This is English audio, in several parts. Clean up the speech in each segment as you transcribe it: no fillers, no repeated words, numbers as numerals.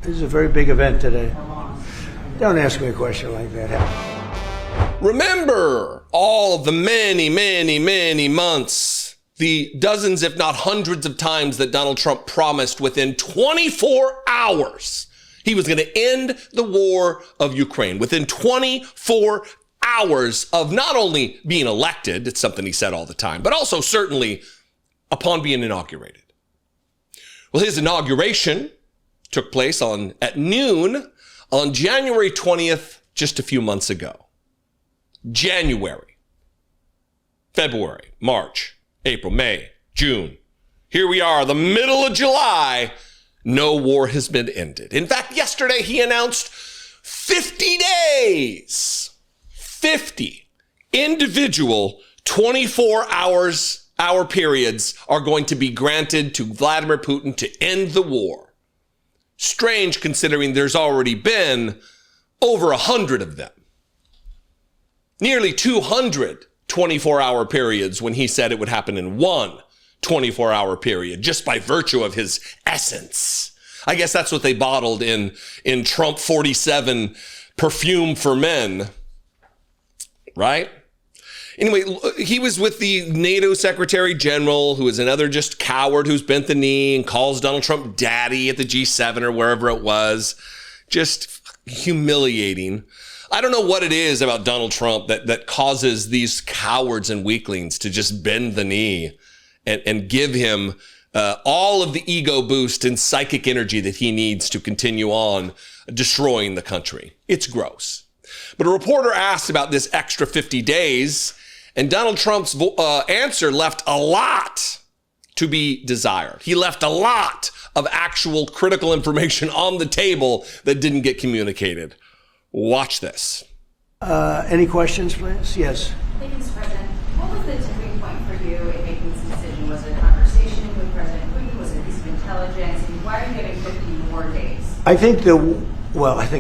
This is a very big event today. Don't ask me a question like that. Remember all the many months, the dozens, if not hundreds of times that Donald Trump promised within 24 hours he was going to end the war of Ukraine. Within 24 hours of not only being elected, it's something he said all the time, but also certainly upon being inaugurated. Well, his inauguration took place at noon on January 20th, just a few months ago. January, February, March, April, May, June. Here we are, the middle of July. No war has been ended. In fact, yesterday he announced 50 days, 50 individual 24-hour periods are going to be granted to Vladimir Putin to end the war. Strange considering there's already been over 100 of them. Nearly 200 24-hour periods when he said it would happen in one 24-hour period, just by virtue of his essence. I guess that's what they bottled in Trump 47 perfume for men, right? Anyway, he was with the NATO Secretary General, who is another just coward who's bent the knee and calls Donald Trump daddy at the G7 or wherever it was. Just humiliating. I don't know what it is about Donald Trump that causes these cowards and weaklings to just bend the knee and give him all of the ego boost and psychic energy that he needs to continue on destroying the country. It's gross. But a reporter asked about this extra 50 days, and Donald Trump's answer left a lot to be desired. He left a lot of actual critical information on the table that didn't get communicated. Watch this. Any questions, please? Yes. Thank you, Mr. President. What was the tipping point for you in making this decision? Was it a conversation with President Putin? Was it a piece of intelligence? And why are you giving 50 more days? I think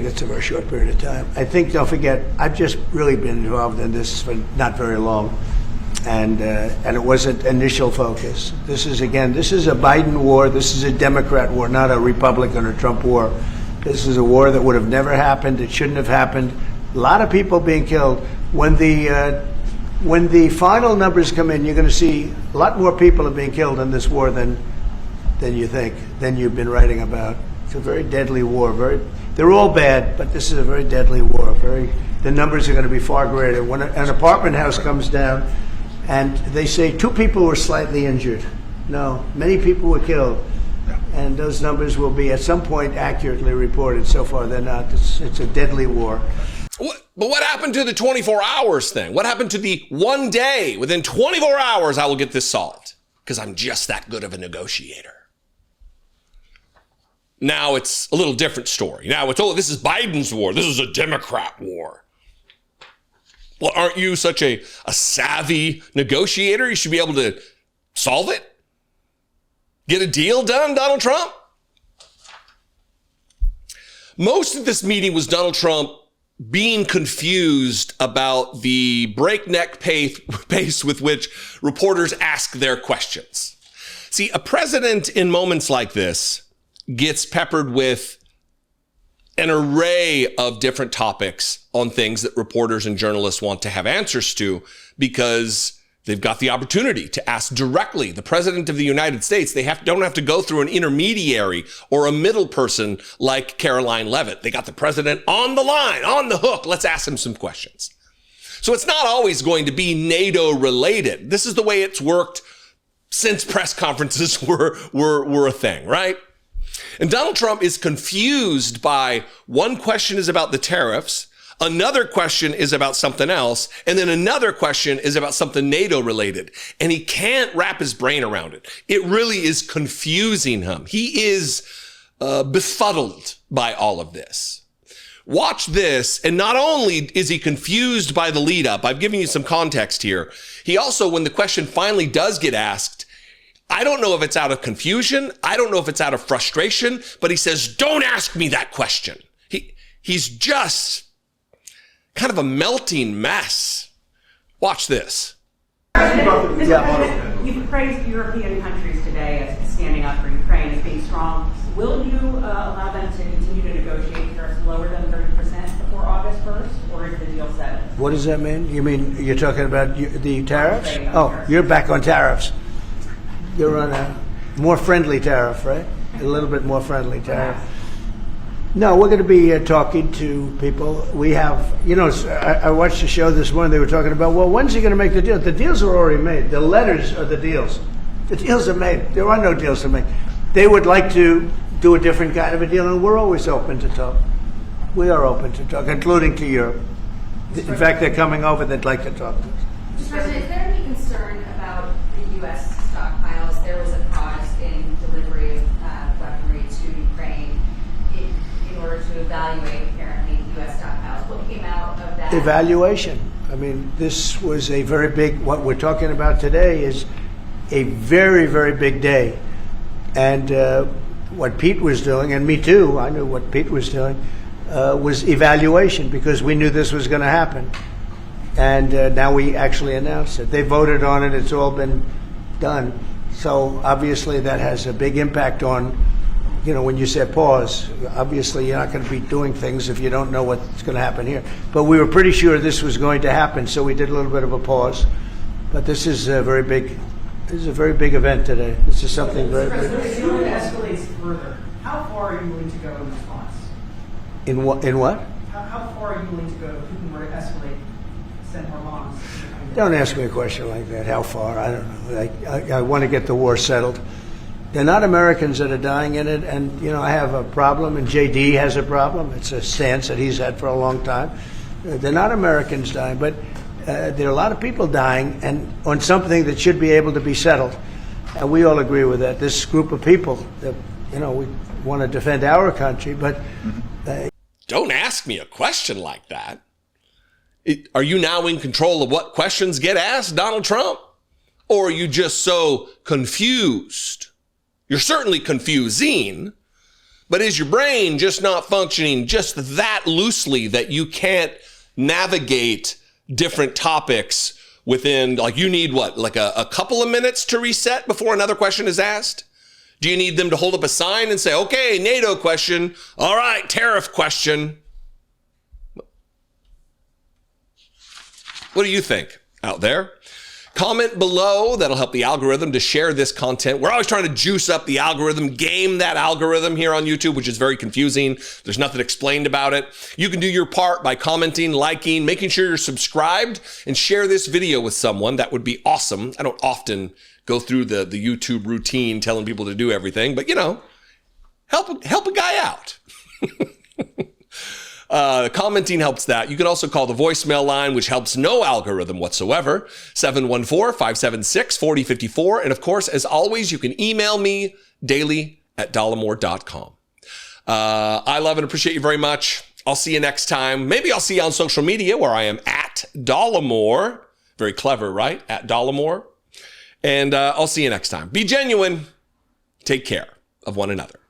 it's a very short period of time. I think, don't forget, I've just really been involved in this for not very long. And it wasn't initial focus. This is a Biden war. This is a Democrat war, not a Republican or Trump war. This is a war that would have never happened. It shouldn't have happened. A lot of people being killed. When the final numbers come in, you're going to see a lot more people are being killed in this war than you think, than you've been writing about. It's a very deadly war. They're all bad, but this is a very deadly war. The numbers are going to be far greater. When an apartment house comes down, and they say 2 people were slightly injured. No, many people were killed. And those numbers will be at some point accurately reported. So far, they're not. It's a deadly war. But what happened to the 24 hours thing? What happened to the one day? Within 24 hours, I will get this solved because I'm just that good of a negotiator. Now it's a little different story. Now it's, this is Biden's war. This is a Democrat war. Well, aren't you such a savvy negotiator? You should be able to solve it. Get a deal done, Donald Trump? Most of this meeting was Donald Trump being confused about the breakneck pace with which reporters ask their questions. See, a president in moments like this gets peppered with an array of different topics on things that reporters and journalists want to have answers to because they've got the opportunity to ask directly the president of the United States. They don't have to go through an intermediary or a middle person like Caroline Leavitt. They got the president on the line, on the hook. Let's ask him some questions. So it's not always going to be NATO related. This is the way it's worked since press conferences were a thing, right? And Donald Trump is confused by one question is about the tariffs, another question is about something else, and then another question is about something NATO related. And he can't wrap his brain around it. It really is confusing him. He is befuddled by all of this. Watch this. And not only is he confused by the lead up, I've given you some context here. He also, when the question finally does get asked, I don't know if it's out of confusion. I don't know if it's out of frustration, but he says, don't ask me that question. He's just kind of a melting mess. Watch this. Mr. President, you've praised European countries today as standing up for Ukraine as being strong. Will you allow them to continue is the deal settled? What does that mean? You mean you're talking about the tariffs? saying on Oh, tariffs. you're back on tariffs. You're on a more friendly tariff, right? A little bit more friendly tariff. No, we're going to be talking to people. We have, I watched the show this morning. They were talking about, well, when's he going to make the deal? The deals are already made. The letters are the deals. The deals are made. There are no deals to make. They would like to do a different kind of a deal, and we're always open to talk. We are open to talk, including to Europe. In fact, they're coming over. They'd like to talk to us. Mr. President, is there any concern about the U.S. stockpiles? There was a pause in delivery of weaponry to Ukraine in order to evaluate, apparently, U.S. stockpiles. What came out of that? Evaluation. I mean, this was a very big, what we're talking about today is a very, very big day. And what Pete was doing, and me too, I knew what Pete was doing, was evaluation, because we knew this was going to happen. And now we actually announced it. They voted on it. It's all been done. So obviously that has a big impact on, when you say pause, obviously you're not going to be doing things if you don't know what's going to happen here. But we were pretty sure this was going to happen, so we did a little bit of a pause. But this is a very big event today. This is something very big. If it escalates further, how far are you willing to go in response? In what? How far are you willing to go if Putin were to escalate, send more bombs? Don't ask me a question like that. How far? I don't know. I want to get the war settled. They're not Americans that are dying in it, and I have a problem, and JD has a problem. It's a stance that he's had for a long time. They're not Americans dying, but there are a lot of people dying, and on something that should be able to be settled, and we all agree with that. This group of people that we want to defend our country, but Don't ask me a question like that. Are you now in control of what questions get asked, Donald Trump? Or are you just so confused? You're certainly confusing, but is your brain just not functioning just that loosely that you can't navigate different topics within, you need a couple of minutes to reset before another question is asked? Do you need them to hold up a sign and say, okay, NATO question, all right, tariff question? What do you think out there? Comment below. That'll help the algorithm to share this content. We're always trying to juice up the algorithm, game that algorithm here on YouTube, which is very confusing. There's nothing explained about it. You can do your part by commenting, liking, making sure you're subscribed, and share this video with someone. That would be awesome. I don't often go through the YouTube routine telling people to do everything, but help a guy out. Commenting helps that. You can also call the voicemail line, which helps no algorithm whatsoever, 714-576-4054. And of course, as always, you can email me daily@dollemore.com. I love and appreciate you very much. I'll see you next time. Maybe I'll see you on social media where I am at Dollemore. Very clever, right? At Dollemore. And I'll see you next time. Be genuine. Take care of one another.